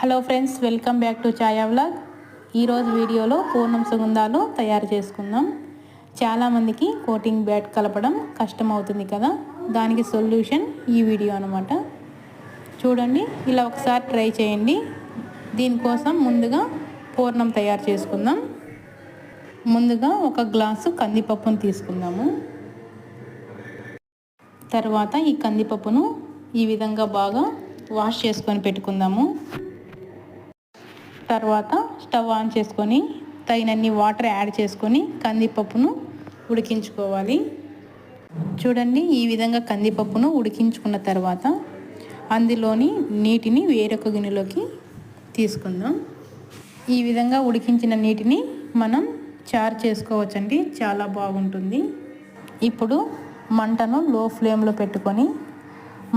Hello friends, welcome back to Chhaya vlog. ఈరోజు వీడియోలో పూర్ణం సుగంధాలు తయారు చేసుకుందాం. చాలామందికి కోటింగ్ బ్యాట్ కలపడం కష్టం అవుతుంది కదా, దానికి సొల్యూషన్ ఈ వీడియో అనమాట. చూడండి, ఇలా ఒకసారి ట్రై చేయండి. దీనికోసం ముందుగా పూర్ణం తయారు చేసుకుందాం. ముందుగా ఒక గ్లాసు కందిపప్పును తీసుకుందాము. తర్వాత ఈ కందిపప్పును ఈ విధంగా బాగా వాష్ చేసుకొని పెట్టుకుందాము. తర్వాత స్టవ్ ఆన్ చేసుకొని తగినన్ని వాటర్ యాడ్ చేసుకొని కందిపప్పును ఉడికించుకోవాలి. చూడండి, ఈ విధంగా కందిపప్పును ఉడికించుకున్న తర్వాత అందులోని నీటిని వేరొక గిన్నెలోకి తీసుకుందాం. ఈ విధంగా ఉడికించిన నీటిని మనం చారు చేసుకోవచ్చండి, చాలా బాగుంటుంది. ఇప్పుడు మంటను లో ఫ్లేమ్లో పెట్టుకొని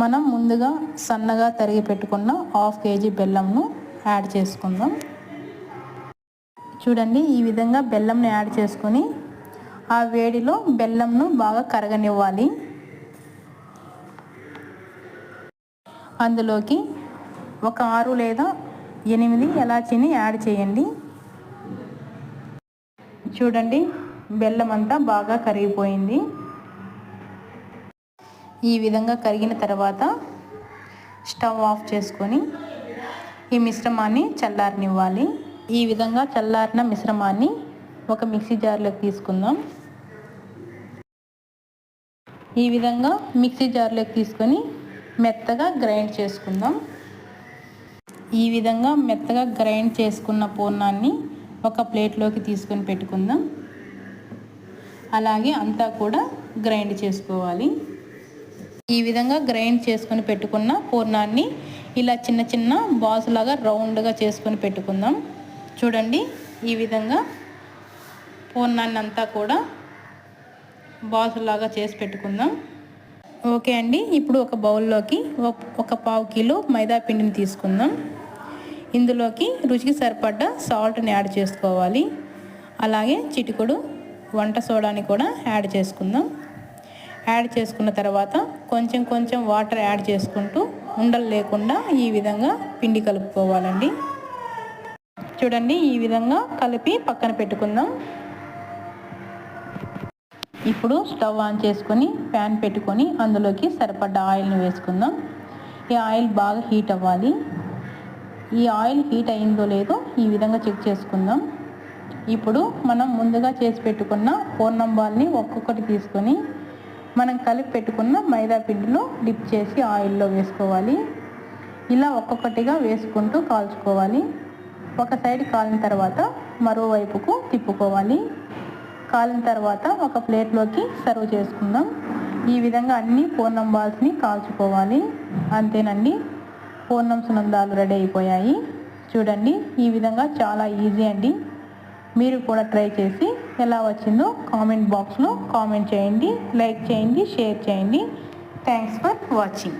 మనం ముందుగా సన్నగా తరిగి పెట్టుకున్న 1/2 kg బెల్లంను యాడ్ చేసుకుందాం. చూడండి, ఈ విధంగా బెల్లంను యాడ్ చేసుకొని ఆ వేడిలో బెల్లంను బాగా కరగనివ్వాలి. అందులోకి ఒక 6 లేదా 8 ఇలాచీని యాడ్ చేయండి. చూడండి, బెల్లం అంతా బాగా కరిగిపోయింది. ఈ విధంగా కరిగిన తర్వాత స్టవ్ ఆఫ్ చేసుకొని ఈ మిశ్రమాన్ని చల్లారనివ్వాలి. ఈ విధంగా చల్లారిన మిశ్రమాన్ని ఒక మిక్సీ జార్లోకి తీసుకుందాం. ఈ విధంగా మిక్సీ జార్లోకి తీసుకొని మెత్తగా గ్రైండ్ చేసుకుందాం. ఈ విధంగా మెత్తగా గ్రైండ్ చేసుకున్న పూర్ణాన్ని ఒక ప్లేట్లోకి తీసుకొని పెట్టుకుందాం. అలాగే అంతా కూడా గ్రైండ్ చేసుకోవాలి. ఈ విధంగా గ్రైండ్ చేసుకొని పెట్టుకున్న పూర్ణాన్ని ఇలా చిన్న చిన్న బాల్స్ లాగా రౌండ్గా చేసుకొని పెట్టుకుందాం. చూడండి, ఈ విధంగా పూర్ణాన్ని అంతా కూడా బాల్స్ లాగా చేసి పెట్టుకుందాం. ఓకే అండి, ఇప్పుడు ఒక బౌల్లోకి ఒక 1/4 కిలో మైదా పిండిని తీసుకుందాం. ఇందులోకి రుచికి సరిపడ్డ సాల్ట్ని యాడ్ చేసుకోవాలి. అలాగే చిటికెడు వంట సోడాని కూడా యాడ్ చేసుకుందాం. యాడ్ చేసుకున్న తర్వాత కొంచెం కొంచెం వాటర్ యాడ్ చేసుకుంటూ ఉండలు లేకుండా ఈ విధంగా పిండి కలుపుకోవాలండి. చూడండి, ఈ విధంగా కలిపి పక్కన పెట్టుకుందాం. ఇప్పుడు స్టవ్ ఆన్ చేసుకొని ప్యాన్ పెట్టుకొని అందులోకి సరిపడ్డ ఆయిల్ని వేసుకుందాం. ఈ ఆయిల్ బాగా హీట్ అవ్వాలి. ఈ ఆయిల్ హీట్ అయిందో లేదో ఈ విధంగా చెక్ చేసుకుందాం. ఇప్పుడు మనం ముందుగా చేసి పెట్టుకున్న పూర్ణం బాల్ని ఒక్కొక్కటి తీసుకొని మనం కలిపి పెట్టుకున్న మైదా పిండిలో డిప్ చేసి ఆయిల్లో వేసుకోవాలి. ఇలా ఒక్కొక్కటిగా వేసుకుంటూ కాల్చుకోవాలి. ఒక సైడ్ కాలిన తర్వాత మరోవైపుకు తిప్పుకోవాలి. కాలిన తర్వాత ఒక ప్లేట్లోకి సర్వ్ చేసుకుందాం. ఈ విధంగా అన్ని పూర్ణం బాల్స్ని కాల్చుకోవాలి. అంతేనండి, పూర్ణం సుగంధాలు రెడీ అయిపోయాయి. చూడండి, ఈ విధంగా చాలా ఈజీ అండి. మీరు కూడా ట్రై చేసి ఎలా వచ్చిందో కామెంట్ బాక్స్లో కామెంట్ చేయండి, లైక్ చేయండి, షేర్ చేయండి. Thanks for watching.